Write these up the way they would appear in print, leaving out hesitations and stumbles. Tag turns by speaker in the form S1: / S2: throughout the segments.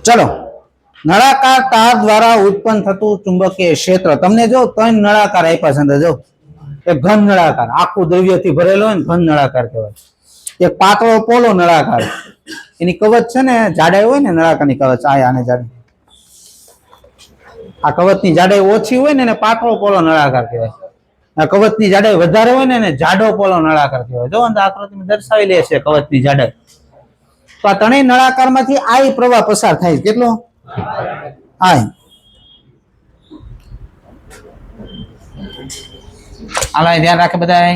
S1: ચલો, નળાકાર તાર દ્વારા ઉત્પન્ન થતું ચુંબકીય ક્ષેત્ર. તમને જો 3 નળાકાર આપ્યા છે અંદર. જો એક ઘન નળાકાર, આખું દ્રવ્યથી ભરેલો હોય ને ઘન નળાકાર કહેવાય. એક પાતળો પોલો નળાકાર, એની કવચ છે ને જાડાઈ હોય ને નળાકારની કવચ આને જાડી, આ કવચની જાડાઈ ઓછી હોય ને એને પાતળો પોલો નળાકાર કહેવાય. આ કવચની જાડાઈ વધારે હોય ને એને જાડો પોલો નળાકાર કહેવાય. જો અંદર આકૃતિમાં દર્શાવી લે છે કવચની જાડાઈ. તો આ ત્રણેય નળાકારમાંથી આઈ પ્રવાહ પસાર થાય. કેટલો? આઈ. આલા ધ્યાન રાખે બધા.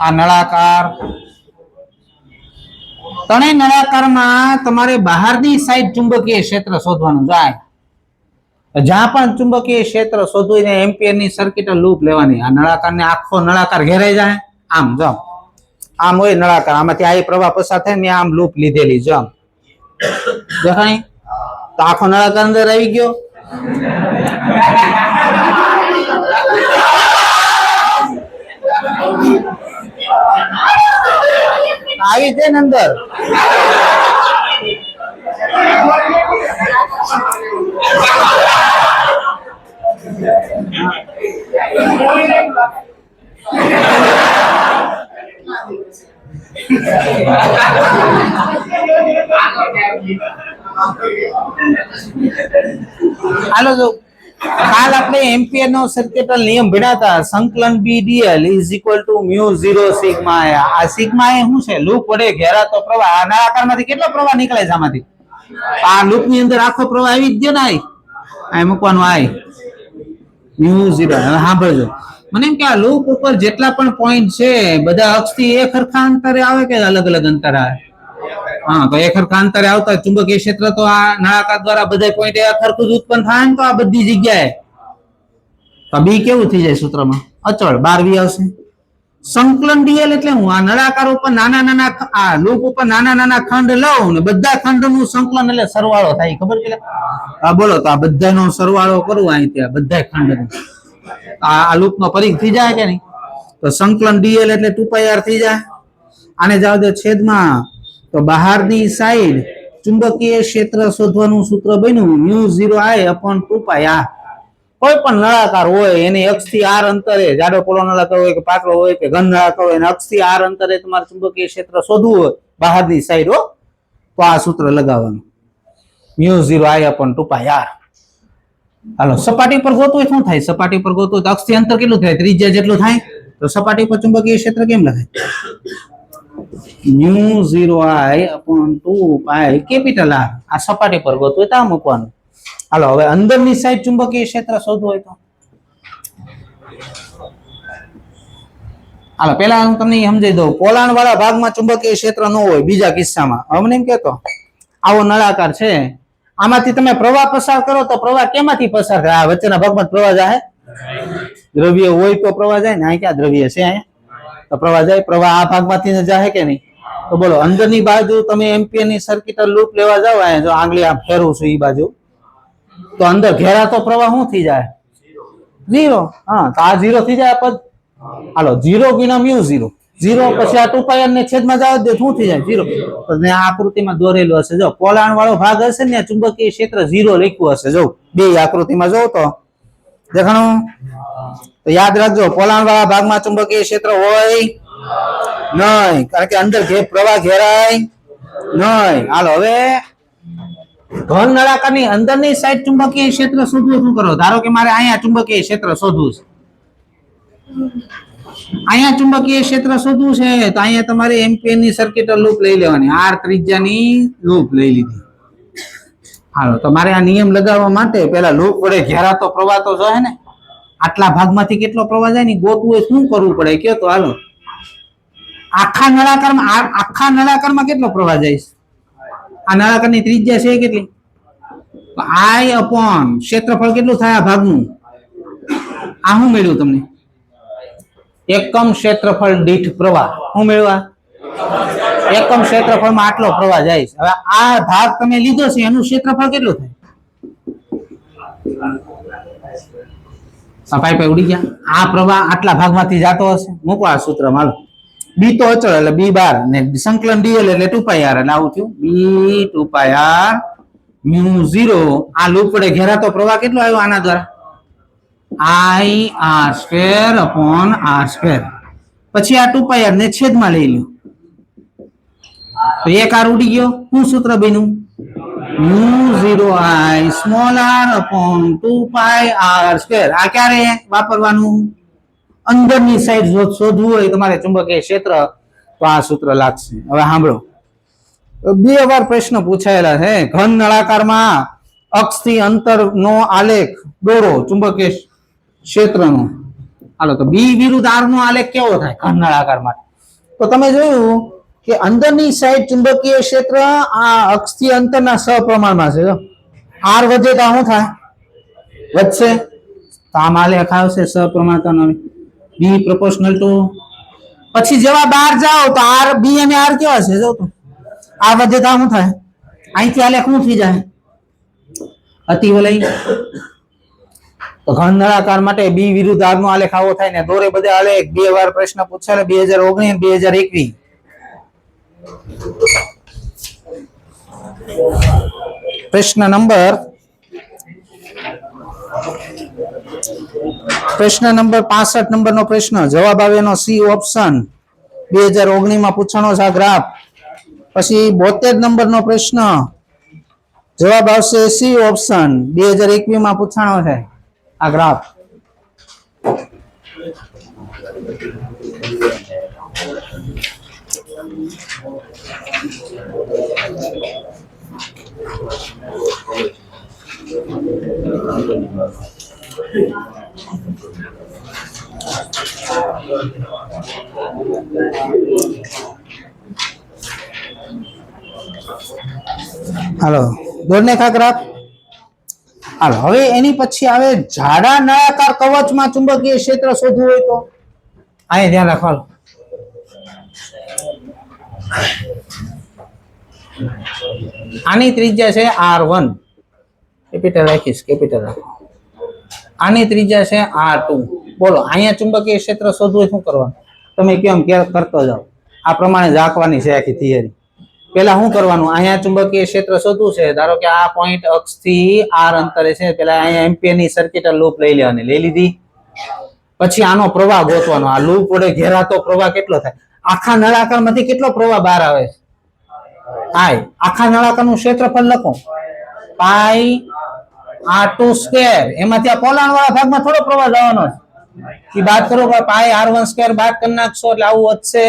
S1: આ નળાકાર, ત્રણેય નળાકારમાં તમારે બહારની સાઈડ ચુંબકીય ક્ષેત્ર શોધવાનું જાય. જ્યાં પણ ચુંબકીય ક્ષેત્ર શોધવું ને એમ્પિયર ની સર્કિટ લૂપ લેવાની. આ નળાકાર ને આખો નળાકાર ઘેરાઈ જાય. આમ જો આમ હોય નળાકાર, આમાંથી આ પ્રવાહ પસાર થાય ને આમ લૂપ લીધેલી. જો દેખાય તો આખો નળાકાર અંદર આવી ગયો. આવી છે ને અંદર. હાલો, જો કાલ આપણે એમ્પિયર નો સર્કિટલ નિયમ ભણ્યા. સંકલન BDL = μ0 સિગ્મા. આ સિગ્મા એ શું છે? લૂપ વડે ઘેરાતો પ્રવાહ. આ નળાકારમાંથી કેટલો પ્રવાહ નીકળે છે? આમાંથી આ લૂપ ની અંદર આખો પ્રવાહ આવી જ ગયો ને. આ મૂકવાનું આય μ0. હવે સાંભળજો, મને એમ કે આ લૂપ ઉપર જેટલા પણ પોઈન્ટ છે બધા અક્ષથી એક સરખા અંતરે આવે કે અલગ અલગ અંતરે આવે? હા, તો એક સરખા અંતરે આવતા ચુંબકીય ક્ષેત્ર તો આ નળાકાર દ્વારા બધા પોઈન્ટ એક સરખું જ ઉત્પન્ન થાય ને. તો આ બધી જગ્યાએ તો બી કેવું થઈ જાય સૂત્રમાં? અચળ 12 આવશે. સંકલન DL એટલે હું આ નળાકાર ઉપર નાના નાના, આ લૂપ ઉપર નાના નાના ખંડ લઉં ને બધા ખંડનું સંકલન એટલે સરવાળો થાય. ખબર છે? હા બોલો. તો આ બધાનો સરવાળો કરું અહીંથી, આ બધા ખંડનો. આ લૂપ નો પરિઘ થઈ જાય કે નહીં? તો સંકલન DL એટલે 2πr થઈ જાય. આને જાવ દે છેદમાં. તો બહારની સાઈડ ચુંબકીય ક્ષેત્ર શોધવાનું સૂત્ર બન્યું μ0I/2πr. કોઈ પણ નળાકાર હોય એની અક્ષથી r અંતરે, જાડો પોલો નળાકાર હોય કે પાતળો હોય કે ઘન નળાકાર હોય, એના અક્ષથી r અંતરે તમારે ચુંબકીય ક્ષેત્ર શોધવું હોય બહારની સાઈડ હો, તો આ સૂત્ર લગાવવાનું μ0I/2πr. હાલો, સપાટી પર ગોતવું શું થાય? સપાટી પર ગોતવું તો અક્ષથી અંતર કેટલું થાય? ત્રિજ્યા જેટલું થાય. તો સપાટી પર ચુંબકીય ક્ષેત્ર કેમ લખાય? μ0I/2π capital R. આ સપાટી પર ગોતવું તો આ મૂકવાનું. હાલો, હવે અંદરની સાઈડ ચુંબકીય ક્ષેત્ર શોધવું હોય તો હાલો, પેલા હું તમને સમજાવી દઉં. પોલાણ વાળા ભાગમાં ચુંબકીય ક્ષેત્ર ન હોય. બીજા કિસ્સામાં હવે એમ કેતો આવો નળાકાર છે, આમાંથી તમે પ્રવાહ પસાર કરો તો પ્રવાહ કેમાંથી પસાર થાય? આ વચ્ચેના ભાગમાં પ્રવાહ જાય. દ્રવ્ય હોય તો પ્રવાહ જાય ને. અહીં ક્યાં દ્રવ્ય છે? અહીંયા તો પ્રવાહ જાય. પ્રવાહ આ ભાગમાંથી જાય કે નહીં? તો બોલો, અંદરની બાજુ તમે એમ્પિયર ની સર્કિટ લૂપ લેવા જાવ, જો આંગળી આમ ફેરવું છું એ બાજુ, તો અંદર ઘેરાતો પ્રવાહ શું થઈ જાય? 0. હા, તો આ 0 થઈ જાય પદ. હાલો, 0 ગુણ્યા μ0. 0 પછી આ 2πr ને છેદમાં જાવ દે, શું થઈ જાય? 0. તો આ આકૃતિમાં દોરેલું હશે. જો પોલાણ વાળો ભાગ હશે ને ચુંબકીય ક્ષેત્ર 0 લખ્યું હશે. જો બે આકૃતિમાં જો તો દેખાણું. તો યાદ રાખજો, પોલાણ વાળા ભાગમાં ચુંબકીય ક્ષેત્ર હોય નહીં, કારણ કે અંદર પ્રવાહ ઘેરાય નહીં. હાલો, હવે ઘન નળાકારની અંદરની સાઈડ ચુંબકીય ક્ષેત્ર શોધવું શું કરો? ધારો કે મારે અહીંયા ચુંબકીય ક્ષેત્ર શોધવું છે. અહીંયા ચુંબકીય ક્ષેત્ર શોધવું છે તો અહીંયા તમારે એમ્પિયર ની સર્કિટ લૂપ લઈ લેવાની. r ત્રિજ્યાની લૂપ લઈ લીધી. હાલો, તો મારે આ નિયમ લગાવવા માટે પેલા લૂપ વડે ઘેરાતો પ્રવાહ તો જોઈએ ને. આટલા ભાગમાંથી કેટલો પ્રવાહ જાય ને ગોતવું હોય શું કરવું પડે કયો તો? હાલો, આખા નળાકારમાં કેટલો પ્રવાહ જાય? આ નળાકારની ત્રિજ્યા છે કેટલી? I/ ક્ષેત્રફળ કેટલું થાય આ ભાગનું? આ શું મળ્યું તમને? એકમ ક્ષેત્રફળ દીઠ પ્રવાહ. શું મેળવા? એકમ ક્ષેત્રફળમાં આટલો પ્રવાહ જાય છે. હવે આ ભાગ તમે લીધો છે એનું ક્ષેત્રફળ કેટલું થાય? પાઇપ ઉડી ગયા. આ પ્રવાહ આટલા ભાગમાંથી જતો હશે. મૂકો આ સૂત્રમાં. બી તો અચળ એટલે બી બાર ને સંકલન ડીએલ એટલે 2πr એટલે આવું થયું બી 2πr મ્યુ 0 આ લૂપ વડે ઘેરાતો પ્રવાહ કેટલો આવ્યો આના દ્વારા I r² upon r². પછી આ 2πr ને છેદમાં લઈ લ્યો તો એક r ઉડી ગયો શું સૂત્ર બન્યું μ0I small r upon 2πr². આ ક્યારે વાપરવાનું અંદરની સાઈડ શોધવું હોય તમારે ચુંબકીય ક્ષેત્ર તો આ સૂત્ર લાગશે હવે સાંભળો બે વાર પ્રશ્ન પૂછાયેલા છે ઘન નળાકારમાં અક્ષથી અંતરનો આલેખ દોરો ચુંબકીય ક્ષેત્રનો હાલો તો બી વિરુદ્ધ આર નો આલેખ કેવો થાય ઘન નળાકાર માટે તો તમે જોયું કે અંદરની સાઈડ ચુંબકીય ક્ષેત્ર આ અક્ષથી અંતરના સપ્રમાણમાં છે આર વધે તો શું થાય વધશે તો આમ આલેખ આવશે સપ્રમાણતાનો બી પ્રોપોર્શનલ ટુ પછી જેવા બહાર જાઓ તો આર બી અને આર કેવા છે જો તો આ વધે તો શું થાય અહીંથી આલેખ શું થઈ જાય અતિવલય તો ઘન નળાકાર માટે બી વિરુદ્ધ આર નો આલેખ આવો થાય ને દોરે બધે આલેખ બે વાર પ્રશ્ન પૂછાયેલા 2019 અને 2021 પ્રશ્ન નંબર 65 નંબરનો પ્રશ્ન જવાબ આવ્યાનો સી ઓપ્શન 2019 માં પૂછાણો છે આ ગ્રાફ પછી 72 નંબરનો પ્રશ્ન જવાબ આવશે સી ઓપ્શન 2021 માં પૂછાણો છે આ ગ્રાફ હાલો દોડને ખા ગ્રાફ હાલો હવે એની પછી આવે જાડા નળાકાર કવચમાં ચુંબકીય ક્ષેત્ર શોધવું હોય તો અહીં ધ્યાન રાખવાનું આની ત્રિજ્યા છે r1 કેપિટલ રાખીશ કેપિટલ રાખો આની ત્રિજ્યા છે r2 બોલો અહીંયા ચુંબકીય ક્ષેત્ર શોધવું શું કરવાનું તમે કેમ કરતો જાઓ આ પ્રમાણે ઝાંકવાની છે આખી થિયરી પેલા શું કરવાનું અહીંયા ચુંબકીય ક્ષેત્ર શોધવું છે ધારો કે આ પોઈન્ટ અક્ષ થી r અંતરે છે પેલા અહીંયા એમ્પિયર ની સર્કિટલ લૂપ લઈ લેવાની લઈ લીધી પછી આનો પ્રવાહ ગોતવાનો આ લૂપ વડે ઘેરાતો પ્રવાહ કેટલો થાય આખા નળાકારમાંથી કેટલો પ્રવાહ બહાર આવે છે I આખા નળાકારનું ક્ષેત્રફળ લખો પાઈ r2² એમાંથી આ પોલાણ વાળા ભાગમાં થોડો પ્રવાહ જવાનો છે એ બાદ કરો પાઈ r1² બાદ કરી નાખશો એટલે આવું વધશે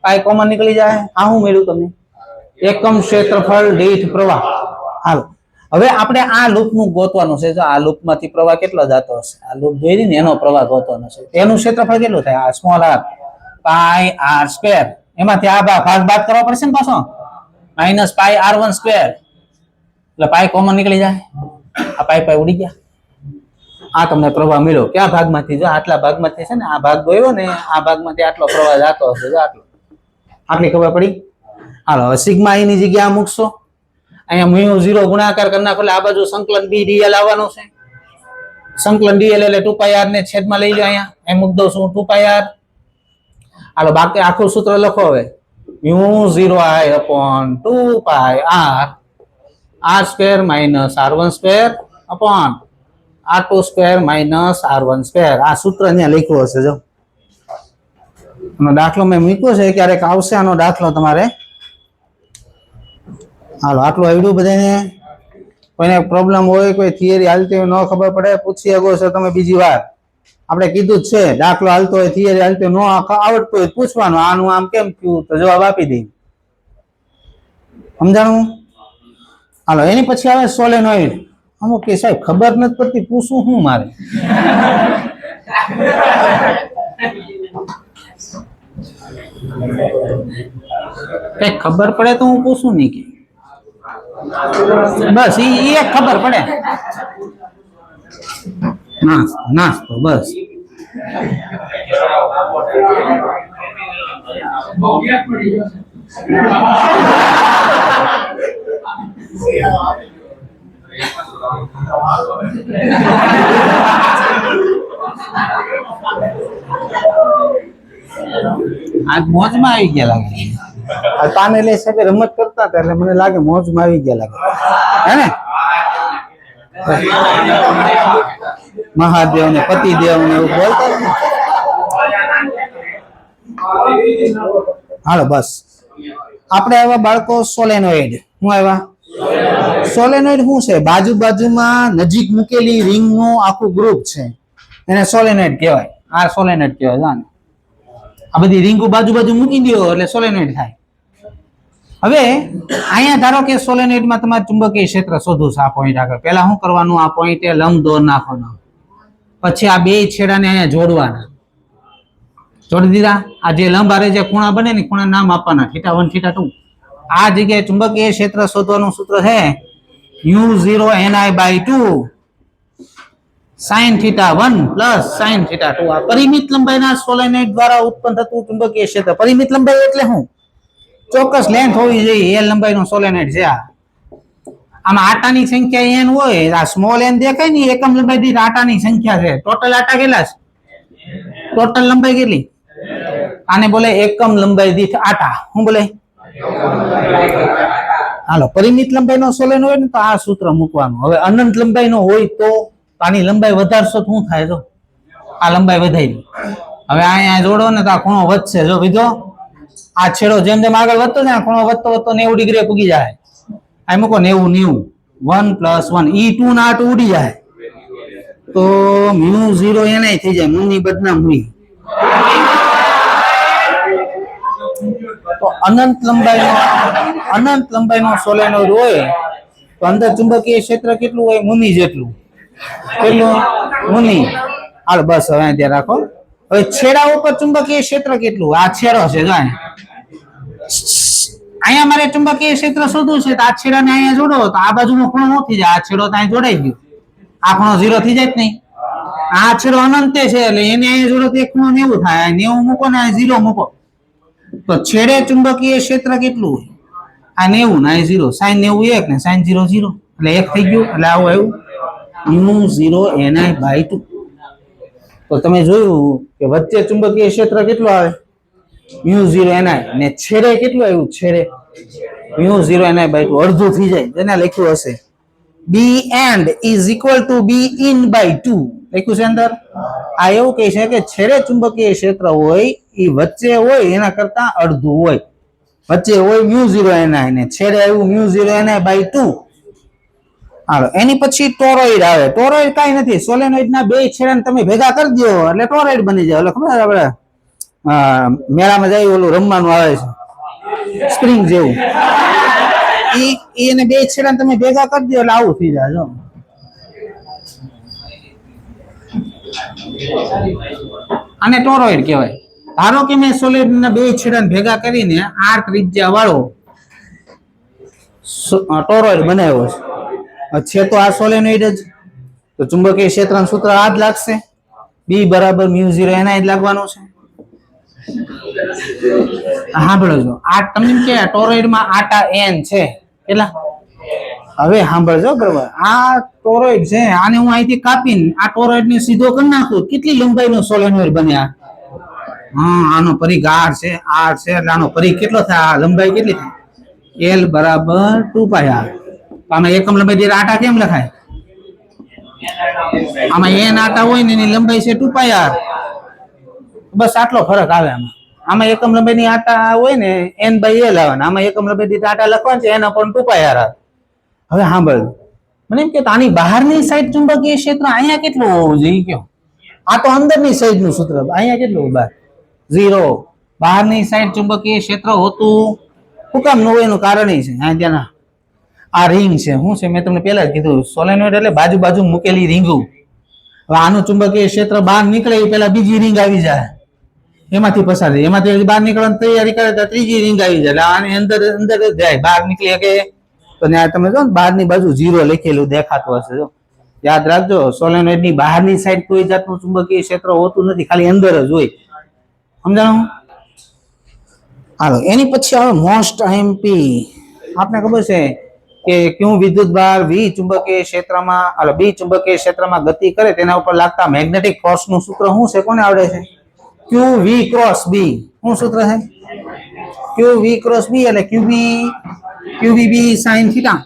S1: પાઈ કોમન નીકળી જાય આ હું મેળવ્યું તમને એકમ ક્ષેત્રફળ દીઠ પ્રવાહ હાલો હવે આપણે આ લૂપ નું ગોતવાનું છે જો આ લૂપ માંથી પ્રવાહ કેટલો જતો હશે આ લૂપ જોઈ ને એનો પ્રવાહ ગોતવાનો છે એનું ક્ષેત્રફળ કેટલું થાય આ સ્મોલ r પાઈ r² એમાંથી આ ભાગ બાદ કરવા પડશે ને પાછો માઈનસ પાઈ r1² એટલે પાઈ કોમન નીકળી જાય આ પાઈ ઉડી ગયા આ તમને પ્રવાહ મળ્યો કયા ભાગમાંથી જો આટલા ભાગમાંથી છે ને આ ભાગ ગયો ને આ ભાગમાંથી આટલો પ્રવાહ જતો હશે જો આટલો આટલી ખબર પડી હાલો હવે સિગ્મા e ની જગ્યા મૂકશો અહીંયા μ0 ગુણાકાર કરી નાખો એટલે આ બાજુ સંકલન b dl આવવાનું છે સંકલન dl એટલે 2πr ને છેદમાં લઈ લો અહીંયા એમ મૂક દઉં છું 2πr હાલો બાકી આખું સૂત્ર લખો હવે μ0I upon 2πr r² minus r1² upon r2² minus r1² આ સૂત્ર અહીંયા લખ્યું હશે જો આનો દાખલો મેં મૂક્યો છે ક્યારેક આવશે આનો દાખલો તમારે હાલો આટલું આવડ્યું બધાને કોઈને પ્રોબ્લેમ હોય કોઈ થિયરી હાલતી હોય ન ખબર પડે પૂછી શકો છો તમે બીજી વાર આપણે કીધું જ છે દાખલો હાલતો હોય થિયરી હાલતી ન આવડતું હોય પૂછવાનું આનું આમ કેમ થયું તો જવાબ આપી દઈ સમજાણું હાલો એની પછી આવે સોલેનોઇડ અમુક કે સાહેબ ખબર નથી પડતી પૂછું શું મારે કઈ ખબર પડે તો હું પૂછું નહીં કે બસ એ ખબર પડે નાસ્તો બસ આજ મોજમાં આવી ગયા લાગે. આ તાને લે સાહેબ રમત કરતા હતા એટલે મને લાગે મોજમાં આવી ગયા લાગે હે ને. મહાદેવ ને પતિદેવ ને એવું બોલતા ને. હાલો બસ આપણે આવ્યા બાળકો સોલેનોઇડ. શું આવ્યા? સોલેનોઇડ શું છે? બાજુ બાજુમાં નજીક મૂકેલી રિંગ નું આખું ગ્રુપ છે એને સોલેનોઇડ કહેવાય. આ સોલેનોઇડ કહેવાય. જાણે આ બધી રિંગો બાજુ બાજુ મૂકી દો એટલે સોલેનોઇડ થાય. હવે અહીંયા ધારો કે સોલેનોઇડમાં તમારે ચુંબકીય ક્ષેત્ર શોધવું છે. આ પોઈન્ટ આગળ પહેલા શું કરવાનું? આ પોઈન્ટે લંબ દોર નાખવાનો, પછી આ બે છેડાને અહીંયા જોડવાના. જોડી દીધા. આ જે લંબ આરે જે ખૂણા બને ને ખૂણા નામ આપવાના, θ1 θ2. આ જગ્યાએ ચુંબકીય ક્ષેત્ર શોધવાનું સૂત્ર છે u0ni/2 sin θ1 plus sin θ2. આ પરિમિત લંબાઈના સોલેનોઇડ દ્વારા ઉત્પન્ન થતું ચુંબકીય ક્ષેત્ર. પરિમિત લંબાઈ એટલે શું? ચોક્કસ લેન્થ હોવી જોઈએ. l લંબાઈનો સોલેનોઇડ છે. આમાં આટાની સંખ્યા n હોય. આ સ્મોલ n દેખાય ને એકમ લંબાઈ દીઠ આટાની સંખ્યા છે. ટોટલ આટા કેટલા છે? ટોટલ લંબાઈ કેટલી? આને બોલે એકમ લંબાઈ દીઠ આટા. શું બોલે? હાલો પરિમિત લંબાઈનો સોલેનોઇડ ને તો આ સૂત્ર મૂકવાનું. હવે અનંત લંબાઈનો હોય તો આની લંબાઈ વધારશો તો શું થાય? જો આ લંબાઈ વધારી. હવે અહીંયા જોડો ને તો આ ખૂણો વધશે. જો બીજો આ છેડો જેમ જેમ આગળ વધતો જાય ખૂણો વધતો વધતો 90 ડિગ્રી પૂગી જાય. આ મૂકો 90 1 + 1 e2 ના 2 ઉડી જાય તો μ0 એનાય થઈ જાય. મુની બદનામ હુઈ. તો અનંત લંબાઈનો સોલેનોઇડ હોય તો અંદર ચુંબકીય ક્ષેત્ર કેટલું હોય? મુની જેટલું. કેટલું? મુની. હાલ બસ હવે ધ્યાન રાખો. હવે છેડા ઉપર ચુંબકીય ક્ષેત્ર કેટલું? આ છેડો છે જો અહીંયા મારે ચુંબકીય ક્ષેત્ર શોધવું છે તો આ છેડાને અહીંયા જોડો તો આ બાજુનો ખૂણો શું થઈ જાય? આ છેડો ત્યાં જોડાઈ ગયો. આ ખૂણો 0 થઈ જાય જ નહીં. આ છેડો અનંતે છે એટલે એને અહીંયા જોડો તો એક ખૂણો 90 થાય. 90 મૂકો ને આ 0 મૂકો તો છેડે ચુંબકીય ક્ષેત્ર કેટલું હોય? આ 90 ને આ 0. sin 90 1 ને sin 0 0 એટલે 1 થઈ ગયું. એટલે આવું આવ્યું μ0ni/2. તો તમે જોયું કે વચ્ચે ચુંબકીય ક્ષેત્ર કેટલું આવે? μ0ni ને છેડે કેટલું આવ્યું? છેડે μ0ni/2 અડધું થઈ જાય. જેને લખ્યું હશે b end = b in/2 લખ્યું છે અંદર. આ એવું કહે છે કે છેડે ચુંબકીય ક્ષેત્ર હોય એ વચ્ચે હોય એના કરતા અડધું હોય. વચ્ચે હોય μ0ni ને છેડે આવ્યું μ0ni/2. હાલો એની પછી ટોરોઇડ આવે. ટોરોઇડ કઈ નથી, સોલેનોઇડ ના બે છેડાને તમે ભેગા કરી દો એટલે ટોરોઇડ બની જાય. એટલે ખબર આપણે મેળામાં જાય ઓલું રમવાનું આવે છે સ્પ્રિંગ જેવું. એને બે છેડાને તમે ભેગા કરી દો એટલે આવું થઈ જાય. જો આને ટોરોઇડ કહેવાય. ધારો કે મેં સોલિડ ના બે છેડાને ભેગા કરીને r ત્રિજ્યા વાળો ટોરોઇડ બનાવ્યો છે તો આ સોલેનોઇડ જ. તો ચુંબકીય ક્ષેત્રનું સૂત્ર આ જ લાગશે. b = μ0ni જ લાગવાનું છે. સાંભળો છો આ તમને કે ટોરોઇડમાં આટા n છે કેટલા? હવે સાંભળજો બરાબર. આ ટોરોઇડ છે આને હું અહીંથી કાપીને આ ટોરોઇડ ને સીધો કરી નાખું કેટલી લંબાઈનો સોલેનોઇડ બન્યા? આનો પરિઘ r છે. r છે એટલે આનો પરિઘ કેટલો થાય? લંબાઈ કેટલી થાય? l = 2πr. આમાં એકમ લંબાઈ દીઠ આટા કેમ લખાય? આમાં n આટા હોય ને એની લંબાઈ છે 2πr. બસ આટલો ફરક આવે. આમાં એકમ લંબાઈની આટા હોય ને n/l આવે ને આમાં એકમ લંબાઈ દીઠ આટા લખવાનું છે n/2πr આવે. હવે સાંભળ મને એમ કે આની બહારની સાઈડ ચુંબકીય ક્ષેત્ર અહીંયા કેટલું હોવું જોઈએ કયો? આ તો અંદરની સાઈડ નું સૂત્ર. અહીંયા કેટલું? 0. બહારની સાઈડ ચુંબકીય ક્ષેત્ર હોતું શું કામ ન હોય એનું કારણ છે. ત્યાં આ રિંગ છે. શું છે? મેં તમને પહેલા જ કીધું સોલેનોઇડ એટલે બાજુ બાજુ મૂકેલી રીંગું. હવે આનું ચુંબકીય ક્ષેત્ર બહાર નીકળે એ પહેલા બીજી રિંગ આવી જાય એમાંથી પસાર થાય. એમાંથી બહાર નીકળવાની તૈયારી કરે તો ત્રીજી રિંગ આવી જાય. એટલે આની અંદર અંદર જ જાય બહાર નીકળી શકે તો ત્યાં તમે જો ને બહારની બાજુ 0 લખેલું દેખાતું હશે. જો યાદ રાખજો સોલેનોઇડ ની બહારની સાઈડ કોઈ જાતનું ચુંબકીય ક્ષેત્ર હોતું નથી, ખાલી અંદર જ હોય. સમજાણું? હાલો એની પછી આવે મોસ્ટ આઈએમપી. આપને ખબર છે કે ક્યું વિદ્યુતભાર બી ચુંબકીય ક્ષેત્રમાં ગતિ કરે તેના ઉપર લાગતા મેગ્નેટિક ફોર્સ નું સૂત્ર શું છે? કોને આવડે છે? ક્યુ વી ક્રોસ બી શું સૂત્ર છે? ક્યુ વી ક્રોસ બી એટલે ક્યુબી બી સાઈન થીટા.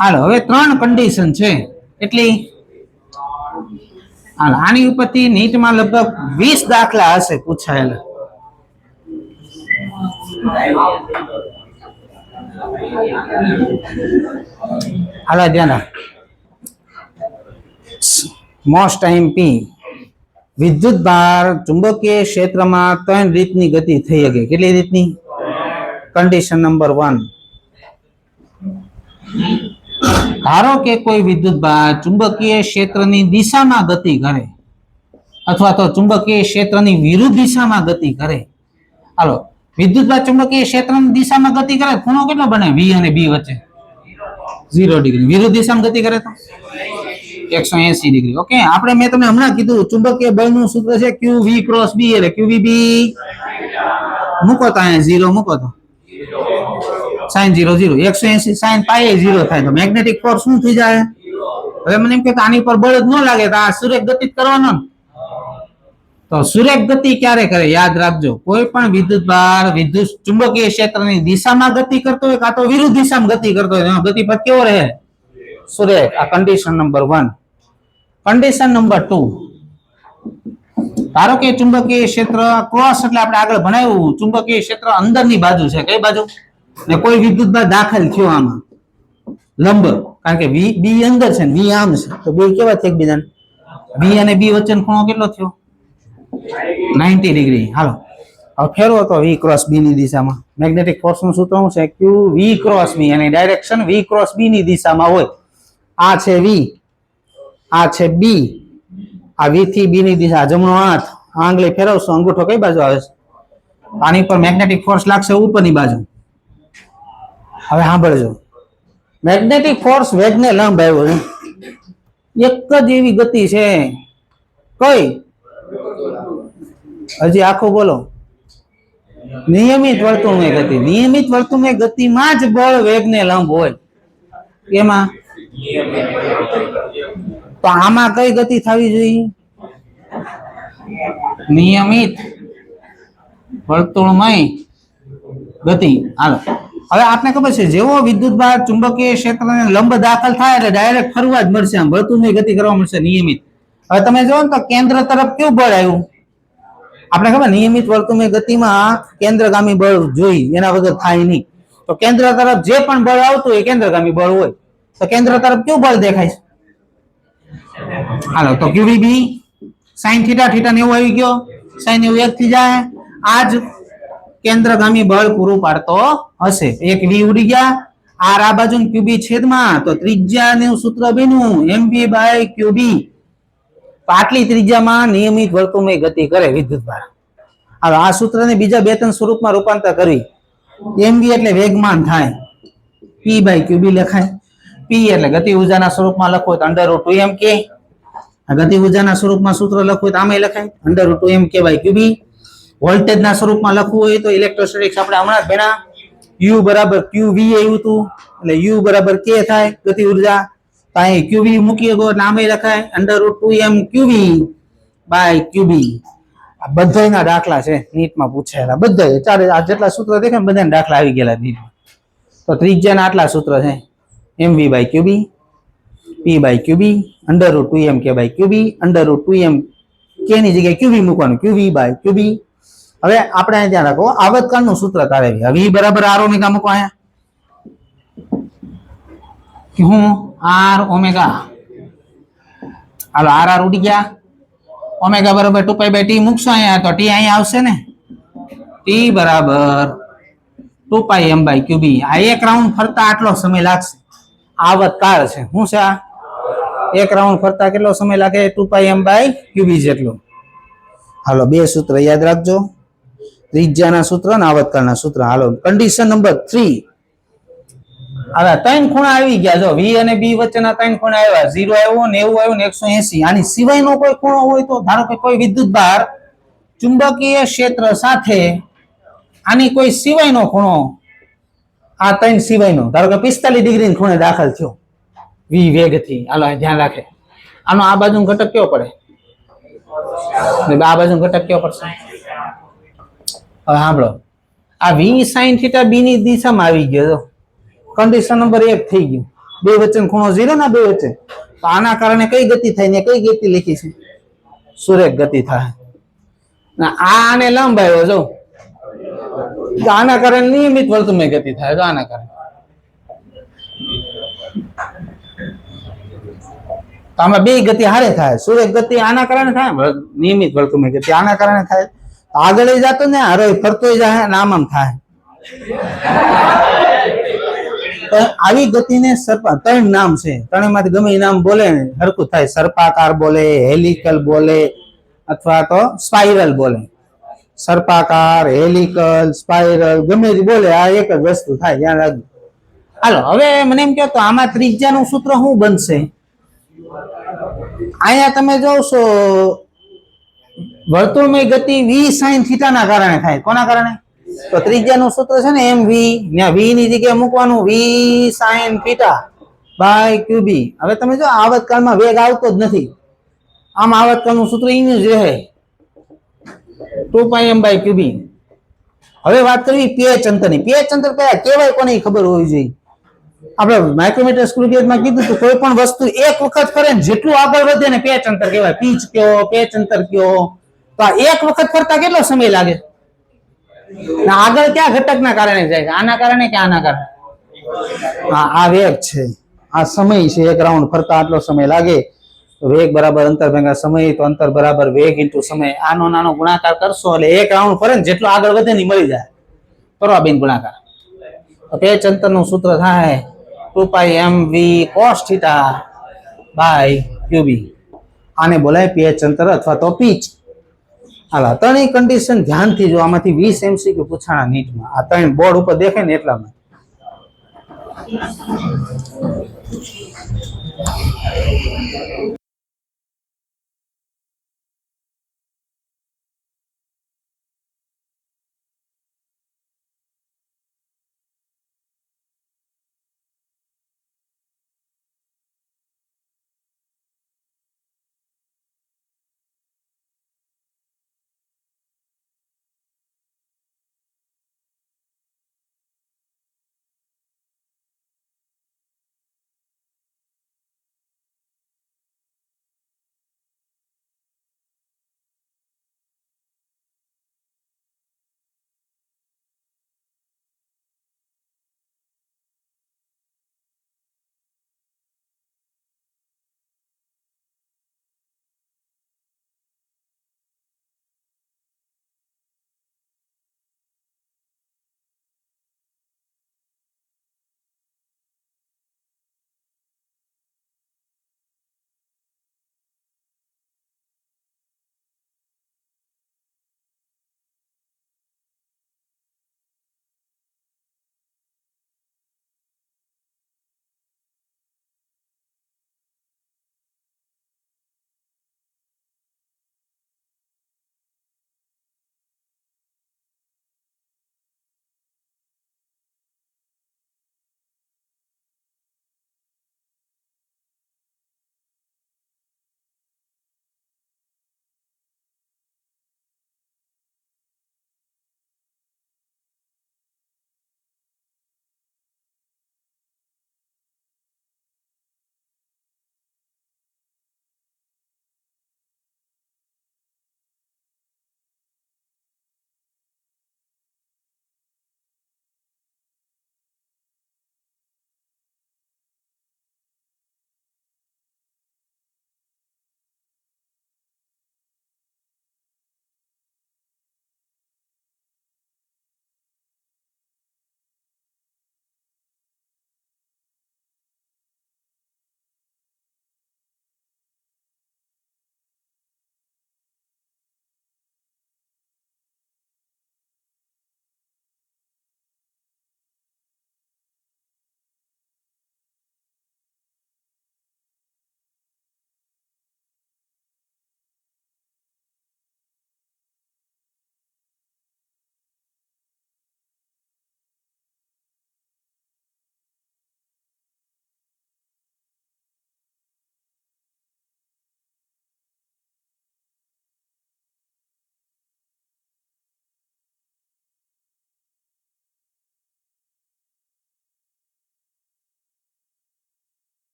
S1: હાલો હવે ત્રણ કન્ડિશન છે એટલી. હાલ આની ઉપરથી નીટમાં લગભગ 20 દાખલા હશે પૂછાયેલા. હાલો ધ્યાન રાખ. મોસ્ટ એમપી વિદ્યુત ભાર ચુંબકીય ક્ષેત્રમાં 3 રીતની ગતિ થઈ શકે. કેટલી રીતની? Condition number 1. ધારો કે કોઈ વિદ્યુત ભાર ચુંબકીય ક્ષેત્રની દિશામાં ગતિ કરે અથવા તો ચુંબકીય ક્ષેત્રની વિરુદ્ધ દિશામાં ગતિ કરે. હાલો વિદ્યુત ભાર ચુંબકીય ક્ષેત્રની દિશામાં ગતિ કરે ખૂણો કેટલો બને? V અને B વચ્ચે 0 ડિગ્રી. વિરુદ્ધ દિશામાં ગતિ કરે તો 180 ડિગ્રી. ઓકે આપણે મેં તમને હમણાં કીધું ચુંબકીય બળનું સૂત્ર છે Q V ક્રોસ B એટલે QVB મૂકો તો અહીંયા 0 મૂકો તો sin 0 0 180 sin પાઈ 0 થાય તો મેગ્નેટિક ફોર્સ શું થઈ જાય? હવે મને એમ કે આની પર બળ જ ન લાગે તો આ સુરેખ ગતિ કરવાનો. તો સુરેખ ગતિ ક્યારે કરે? યાદ રાખજો કોઈ પણ વિદ્યુત ભાર વિદ્યુત ચુંબકીય ક્ષેત્રની દિશામાં ગતિ કરતો હોય કાં તો વિરુદ્ધ દિશામાં ગતિ કરતો હોય એનો ગતિપથ કેવો રહે? સુરેખ. આ કન્ડિશન નંબર 1. Condition number 2. ધારો કે ચુંબકીય ક્ષેત્ર ક્રોસ એટલે આપણે આગળ ભણાવ્યું ચુંબકીય ક્ષેત્ર અંદરની બાજુ છે. કઈ બાજુ? ને કોઈ વિદ્યુત ભાર દાખલ થયો આમાં લંબ, કારણ કે બી અંદર છે ને બી આમ છે તો બે કેવા છે એકબીજાને? બી અને બી વચ્ચેનો ખૂણો કેટલો થયો? 90 ડિગ્રી. હાલો હવે ફેરવો તો વી ક્રોસ બી ની દિશામાં. મેગ્નેટિક ફોર્સ નું સૂત્ર શું છે? ક્યુ વી ક્રોસ બી અને ડાયરેક્શન વી ક્રોસ બી ની દિશામાં હોય. આ છે વી, આ છે બી, આ વી થી બી ની દિશા. જમણો હાથ આંગળી ફેરવશો અંગૂઠો કઈ બાજુ આવે છે? આની પર મેગ્નેટિક ફોર્સ લાગશે ઉપરની બાજુ. હવે સાંભળજો મેગ્નેટિક ફોર્સ વેગને લંબ આવ્યો છે. એક જ એવી ગતિ છે કઈ? હજી આખો બોલો. નિયમિત વર્તુળમય ગતિ. નિયમિત વર્તુળમય ગતિમાં જ બળ વેગને લંબ હોય. એમાં તો આમાં કઈ ગતિ થવી જોઈએ? નિયમિત વર્તુળમય ગતિ. હાલો હવે આપને ખબર છે જેવો વિદ્યુત ભાર ચુંબકીય ક્ષેત્રને લંબ દાખલ થાય એટલે ડાયરેક્ટ ફરવા જ મળશે, આમ વર્તુળમય ગતિ કરવા મળશે નિયમિત. હવે તમે જોવો ને તો કેન્દ્ર તરફ કેવું બળ આવ્યું? આપણે ખબર નિયમિત વર્તુળમય ગતિમાં કેન્દ્રગામી બળ જોઈ, એના વગર થાય નહીં. તો કેન્દ્ર તરફ જે પણ બળ આવતું હોય કેન્દ્રગામી બળ હોય. તો કેન્દ્ર તરફ કેવું બળ દેખાય છે? હાલો તો QVB sin થીટા થીટા ને એવું આવી ગયો sin એવું એક થઈ જાય. આજ કેન્દ્રગામી બળ પૂરું પાડતો હશે. એક વી ઉડી ગયા. આર આ બાજુ QB છેદમાં તો ત્રિજ્યાનું સૂત્ર બન્યું MV/QB. આટલી ત્રિજ્યામાં નિયમિત વર્તુળમય ગતિ કરે વિદ્યુત ભાર. હવે આ સૂત્રને બીજા બે ત્રણ સ્વરૂપમાં રૂપાંતર કરી. MV એટલે વેગમાન થાય, P/QB લખાય. P એટલે ગતિ ઊર્જાના સ્વરૂપમાં લખો તો √2mk. ગતિ ઊર્જાના સ્વરૂપમાં સૂત્ર લખવું તો આમાં લખાય √2mk/QB. વોલ્ટેજના સ્વરૂપમાં લખવું હોય તો ઇલેક્ટ્રોસ્ટેટિક્સ આપણે હમણાં જ ભણ્યા U બરાબર QV આવ્યું હતું એટલે U બરાબર K થાય ગતિ ઊર્જા. તો અહીં QV મૂકી ગયો એટલે આમાં લખાય √2mQV/QB. આ બધાના દાખલા છે નીટમાં પૂછાયેલા. બધા ચારે આ જેટલા સૂત્ર દેખાય ને બધાના દાખલા આવી ગયેલા નીટમાં. તો ત્રિજ્યાના આટલા સૂત્ર છે MV/QB, P/QB, √2mk/QB, √2mk ની જગ્યાએ QV મૂકવાનું QV/QB. હવે આપણે અહીં ધ્યાન રાખો આવર્તકાળનું સૂત્ર તારેવી. V બરાબર R ઓમેગા મૂકો અહીંયા. હું R ઓમેગા. હાલો R ઉડી ગયા. ઓમેગા બરાબર 2π/T મૂકશો અહીંયા તો T અહીંયા આવશે ને. T બરાબર 2πm/QB. આ એક રાઉન્ડ ફરતા આટલો સમય લાગશે. આવર્તકાળ છે. શું છે આ? એક રાઉન્ડ ફરતા કેટલો સમય લાગે? 2πm/QB જેટલો. હાલો બે સૂત્ર યાદ રાખજો, ત્રિજ્યાના સૂત્ર અને આવર્તકાળના સૂત્ર. હાલો કન્ડિશન નંબર 3. હવે ત્રણ ખૂણા આવી ગયા. જો V અને B વચ્ચેના ત્રણ ખૂણા આવ્યા. 0 આવ્યો, 90 આવ્યો ને 180. આની સિવાયનો કોઈ ખૂણો હોય તો ધારો કે કોઈ વિદ્યુત ભાર ચુંબકીય ક્ષેત્ર સાથે આની કોઈ સિવાયનો ખૂણો, આ ત્રણ સિવાયનો ધારો કે 45 ડિગ્રી ખૂણે દાખલ થયો V વેગથી. હાલો ધ્યાન રાખે આનો આ બાજુ ઘટક કેવો પડે? એટલે આ બાજુ ઘટક કયો પડશે? હવે સાંભળો, આ વી સાઈન થીટા બી ની દિશામાં આવી ગયો. કન્ડિશન નંબર 1 થઈ ગયું. બે વચ્ચે ખૂણો 0 ના બે વચ્ચે. તો આના કારણે કઈ ગતિ થાય ને કઈ ગતિ લખી છે? સુરેખ ગતિ થાય. આને લંબ આવ્યો જો, આના કારણે નિયમિત વર્તુળમય ગતિ થાય. જો આના કારણે આમાં બે ગતિ હારે થાય. સુરેખ ગતિ આના કારણે થાય, નિયમિત વર્તુળમય ગતિ આના કારણે થાય. આગળ જતો ને હરો ફરતો જાય ને આમ થાય. આવી ગતિને ત્રણ નામ છે. ત્રણેયમાંથી ગમે નામ બોલે ને હરકું થાય. સર્પાકાર બોલે, હેલિકલ બોલે અથવા તો સ્પાઇરલ બોલે. સર્પાકાર, હેલિકલ, સ્પાઇરલ ગમે તે બોલે, આ એક જ વસ્તુ થાય. ધ્યાન રાખજો. હાલો, હવે મને એમ કહો તો આમાં ત્રિજ્યાનું સૂત્ર શું બનશે? અહીંયા તમે જોશો વર્તુળમય ગતિ વી સાઈન થીટા ના કારણે થાય. કોના કારણે? તો ત્રિજ્યાનું સૂત્ર છે ને એમ વી, ત્યાં વી ની જગ્યાએ મૂકવાનું વી સાઈન થીટા બાય ક્યુબી. હવે તમે જો આવર્તકાળમાં વેગ આવતો જ નથી. આમ આવર્તકાળનું સૂત્ર એનું જ રહે 2πm/ક્યુબી. હવે વાત કરવી પેચ અંતરની. પેચ અંતર કયા કેવાય કોને ખબર હોવી જોઈએ. આપણે માઇક્રોમીટર સ્ક્રૂ ગેજમાં કીધું તો કોઈ પણ વસ્તુ એક વખત કરે ને જેટલું આગળ વધે ને પેચ અંતર કહેવાય. પીચ કયો, પેચ અંતર કયો. તો આ એક વખત કરતા કેટલો સમય લાગે? આગળ ક્યાં ઘટકના કારણે જાય છે? આના કારણે કે આના કારણે? હા, આ વેગ છે, આ સમય છે. એક રાઉન્ડ ફરતા આટલો સમય લાગે. વેગ બરાબર અંતર ભાગ્યા સમય, તો અંતર બરાબર વેગ ઇન્ટુ સમય. આનો નાનો ગુણાકાર કરશો એટલે એક રાઉન્ડ ફરે ને જેટલો આગળ વધે ને મળી જાય. કરો આ બેન ગુણાકાર. પેચ અંતરનું સૂત્ર થાય 2πmv cos θ બાય ક્યુબી. આને બોલાય પેચ અંતર અથવા તો પીચ. હાલા, ત્રણેય કન્ડિશન ધ્યાનથી જો. આમાંથી 20 MCQ પૂછાણા નીટમાં. આ ત્રણ બોર્ડ ઉપર દેખાય ને એટલામાં.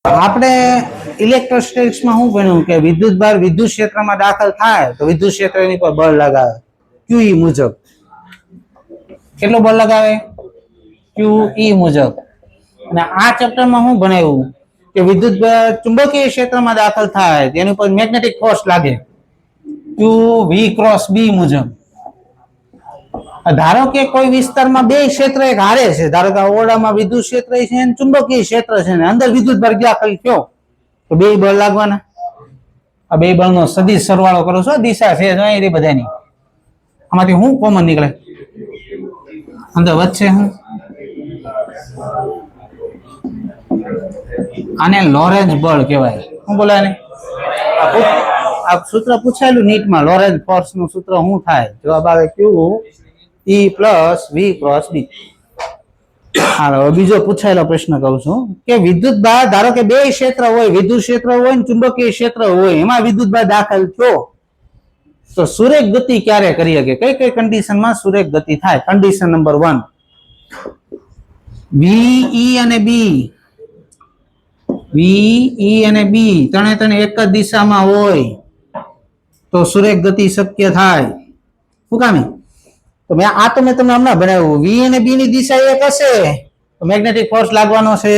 S1: આપણે ઇલેક્ટ્રોસ્ટેટિક્સમાં શું ભણ્યું કે વિદ્યુતભાર વિદ્યુત ક્ષેત્રમાં દાખલ થાય તો વિદ્યુત ક્ષેત્રની પર બળ લગાવે QE મુજબ. કેટલું બળ લગાવે? QE મુજબ. અને આ ચેપ્ટરમાં શું ભણાવ્યું કે વિદ્યુતભાર ચુંબકીય ક્ષેત્રમાં દાખલ થાય તેની પર મેગ્નેટિક ફોર્સ લાગે QV ક્રોસ B મુજબ. ધારો કે કોઈ વિસ્તારમાં બે ક્ષેત્ર એક હારે છે, ધારો કે ઓરડામાં વિદ્યુત ક્ષેત્ર છે અને ચુંબકીય ક્ષેત્ર છે ને અંદર વિદ્યુતભાર દાખલ થયો તો બે બળ લાગવાના. આ બે બળનો સદિશ સરવાળો કરો છો, દિશા છે એ બધાની, આમાંથી શું કોમન નીકળે? અંદર વચ્ચે હું આને લોરેન્ઝ બળ કહેવાય. શું બોલાય ને? આ સૂત્ર પૂછાયેલું નીટમાં, લોરેન્ઝ ફોર્સ નું સૂત્ર શું થાય? જવાબ આવે QE plus V cross B. હાલો બીજો પૂછાયેલો પ્રશ્ન કહું છું કે વિદ્યુતભાર ધારો કે બે ક્ષેત્ર હોય, વિદ્યુત ક્ષેત્ર હોય ને ચુંબકીય ક્ષેત્ર હોય, એમાં વિદ્યુતભાર દાખલ થયો તો સુરેખ ગતિ ક્યારે કરી શકે? કઈ કઈ કન્ડિશનમાં સુરેખ ગતિ થાય? કન્ડિશન નંબર 1, VE અને B, VE અને B ત્રણે એક જ દિશામાં હોય તો સુરેખ ગતિ શક્ય થાય. શું કામ? તો મેં તમને હમણાં ભણાવ્યું, V અને B ની દિશા એક હશે તો મેગ્નેટિક ફોર્સ લાગવાનો છે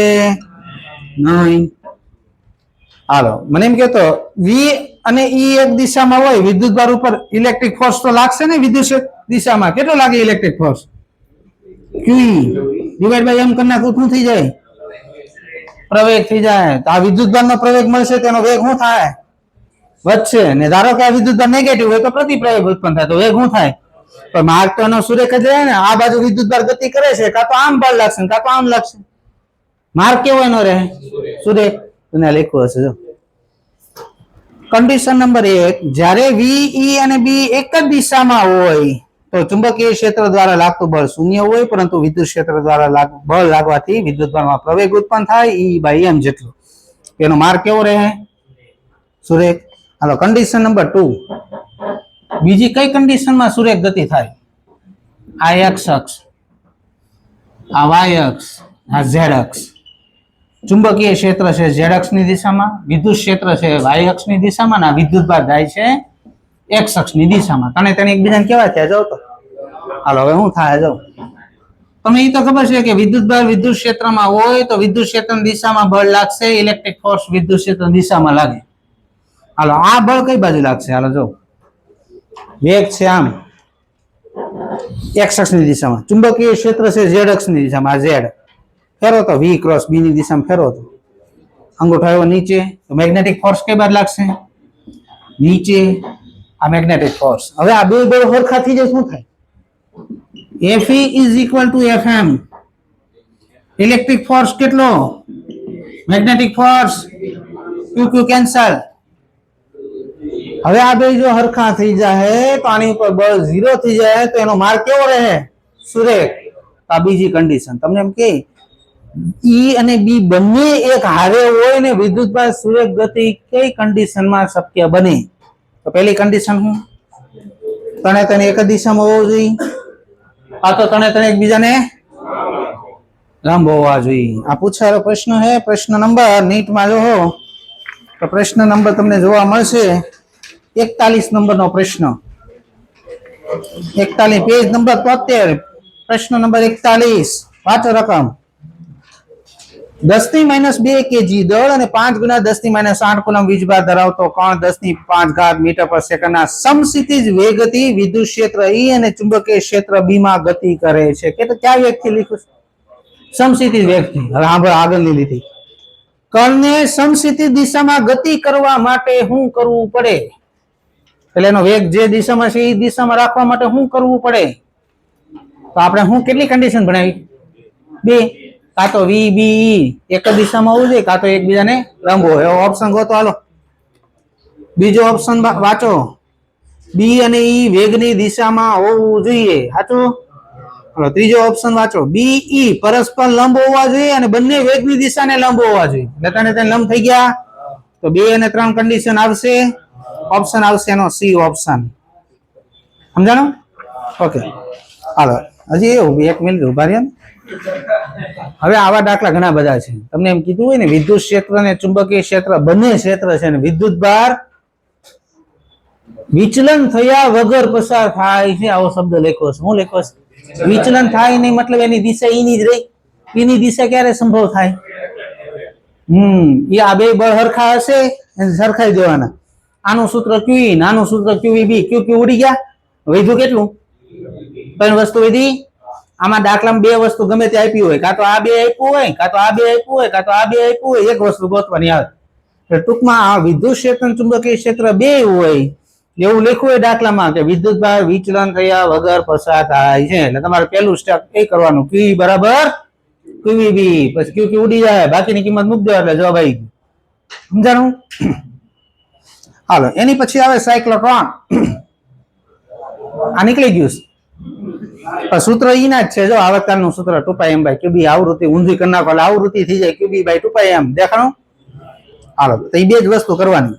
S1: નહીં. હાલો મને એમ કહેતો V અને E એક દિશામાં હોય, વિદ્યુતભાર ઉપર ઇલેક્ટ્રિક ફોર્સ તો લાગશે ને વિદ્યુત દિશામાં. કેટલો લાગે electric force? QE divide by M કરી નાખું શું થઈ જાય? પ્રવેગ થઈ જાય. તો આ વિદ્યુતભારનો પ્રવેગ મળશે તેનો વેગ શું થાય? વધશે. ને ધારો કે આ વિદ્યુતભાર નેગેટિવ હોય તો પ્રતિપ્રવેગ ઉત્પન્ન થાય તો વેગ શું થાય? તો માર્ગ તો એનો સુરેખ જ રહે ને. આ બાજુ વિદ્યુતભાર ગતિ કરે છે, કાં તો આમ બળ લાગશે કાં તો આમ લાગશે. માર્ગ કેવો એનો રહે? સુરેખ. એને લખ્યું હશે જો. કન્ડિશન નંબર 1, જ્યારે VE અને B એક જ દિશામાં હોય તો ચુંબકીય ક્ષેત્ર દ્વારા લાગતું બળ શૂન્ય હોય, પરંતુ વિદ્યુત ક્ષેત્ર દ્વારા બળ લાગવાથી વિદ્યુતભારમાં પ્રવેગ ઉત્પન્ન થાય E/m જેટલો. એનો માર્ગ કેવો રહે? સુરેખ. હાલો કન્ડિશન નંબર 2, બીજી કઈ કન્ડિશનમાં સુરેખ ગતિ થાય? આ x અક્ષ, આ y અક્ષ, આ z અક્ષ. ચુંબકીય ક્ષેત્ર છે z અક્ષની દિશામાં, વિદ્યુત ક્ષેત્ર છે y અક્ષની દિશામાં, ના વિદ્યુતભાર જાય છે x અક્ષની દિશામાં. તેને એકબીજાને કેવા થયા જાવ તો. હાલો હવે શું થાય જાવ. તમને એ તો ખબર છે કે વિદ્યુતભાર વિદ્યુત ક્ષેત્રમાં હોય તો વિદ્યુત ક્ષેત્રની દિશામાં બળ લાગશે, ઇલેક્ટ્રિક ફોર્સ વિદ્યુત ક્ષેત્રની દિશામાં લાગે. હાલો આ બળ કઈ બાજુ લાગશે? હાલો જો વેગ છે આમ x અક્ષની દિશામાં, ચુંબકીય ક્ષેત્ર છે z અક્ષની દિશામાં, આ z ફેરો તો V ક્રોસ B ની દિશામાં ફેરો તો અંગૂઠો આવ્યો નીચે તો મેગ્નેટિક ફોર્સ કઈ બાજુ લાગશે? નીચે. આ મેગ્નેટિક ફોર્સ. હવે આ બે બળ સરખા થઈ જાય શું થાય? FE = FM. ઇલેક્ટ્રિક ફોર્સ કેટલો? Magnetic force QQ cancel. હવે આ બે જો હરખા થઈ જાય તો આની ઉપર બળ 0 થઈ જાય તો એનો માર્ગ કેવો રહે? સુરેખ. આ બીજી કન્ડિશન. તમને એમ કે E અને B બંને એક હારે હોય ને વિદ્યુતભાર સુરેખ ગતિ કઈ કન્ડિશનમાં શક્ય બને? તો પહેલી કન્ડિશન શું? ત્રણે એક જ દિશામાં હોવું જોઈએ. આ તો ત્રણે એકબીજાને લંબ હોવા જોઈએ. આ પૂછાયેલો પ્રશ્ન છે. પ્રશ્ન નંબર નીટમાં જો તો પ્રશ્ન નંબર તમને જોવા મળશે 41 નંબરનો પ્રશ્ન, 41 પેજ નંબર 73, પ્રશ્ન નંબર 41. વાંચો રકમ. 10⁻² kg દળ અને 5 × 10⁻8 કુલમ વીજભાર ધરાવતો કણ 10⁵ મીટર પર સેકન્ડના સમક્ષિતિજ વેગથી વિદ્યુત ક્ષેત્ર E અને ચુંબકીય ક્ષેત્ર B માં ગતિ કરે છે. કે તો ક્યાં વેગથી લખ્યું? સમક્ષિતિજ વેગથી. હવે આગળની લીધી. કણને સમક્ષિતિજ દિશામાં ગતિ કરવા માટે શું કરવું પડે? એટલે એનો વેગ જે દિશામાં છે એ દિશામાં રાખવા માટે શું કરવું પડે? તો આપણે કેટલી કન્ડિશન ભણાવી? 2. કાં તો VBE એક જ દિશામાં હોવું જોઈએ, કાં તો એકબીજાને લંબ હોય. એવો ઓપ્શન ગોતો. હાલો બીજો ઓપ્શન વાંચો. B અને E વેગની દિશામાં હોવું જોઈએ. સાચું? હાલો ત્રીજો ઓપ્શન વાંચો. BE પરસ્પર લંબ હોવા જોઈએ અને બંને વેગની દિશાને લંબ હોવા જોઈએ. એટલે તેને લંબ થઈ ગયા તો 2 અને 3 કન્ડિશન આવશે. ઓપ્શન આવશે એનો C ઓપ્શન. સમજાણું? ઓકે હાલો હજી એવું 1 મિનિટ ઉભા રહ્યા. હવે આવા દાખલા ઘણા બધા છે. તમને એમ કીધું હોય ને વિદ્યુત ક્ષેત્ર અને ચુંબકીય ક્ષેત્ર બંને ક્ષેત્ર છે ને વિદ્યુત ભાર વિચલન થયા વગર પસાર થાય છે. આવો શબ્દ લખ્યો છે. શું લખ્યો છે? વિચલન થાય નહીં મતલબ એની દિશા એની જ રહી. એની દિશા ક્યારે સંભવ થાય? એ આ બે બળ હરખા હશે એને સરખાઈ દેવાના. આનું સૂત્ર QE આનું સૂત્ર QEB. QQ ઉડી ગયા. વધ્યું કેટલું? 3 વસ્તુ વધી. આમાં દાખલામાં બે વસ્તુ ગમે તે આપી હોય, કાં તો આ બે આપ્યું હોય, કાં તો આ બે આપ્યું હોય, કાં તો આ બે આપ્યું હોય, એક વસ્તુ ગોતવાની આવે. એટલે ટૂંકમાં આ વિદ્યુત ક્ષેત્ર ચુંબકીય ક્ષેત્ર બે હોય એવું લખ્યું હોય દાખલામાં કે વિદ્યુત ભાર વિચલન થયા વગર પસાર થાય છે. એટલે તમારે પહેલું સ્ટેપ એ કરવાનું QE બરાબર QEB. પછી QQ ઉડી જાય, બાકીની કિંમત મૂકી દો એટલે જવાબ આવી ગયો. સમજાણું? હાલો, એની પછી આવે સાયક્લોટ્રોન. આ નીકળી ગયું. સૂત્ર ઈના જ છે. જો આવર્તનનું સૂત્ર 2πm/qb. આવૃત્તિ ઊંધી કરી નાખો એટલે આવૃત્તિ થઈ જાય qb/2πm. દેખાણું? હાલો, તો એ બે જ વસ્તુ કરવાની.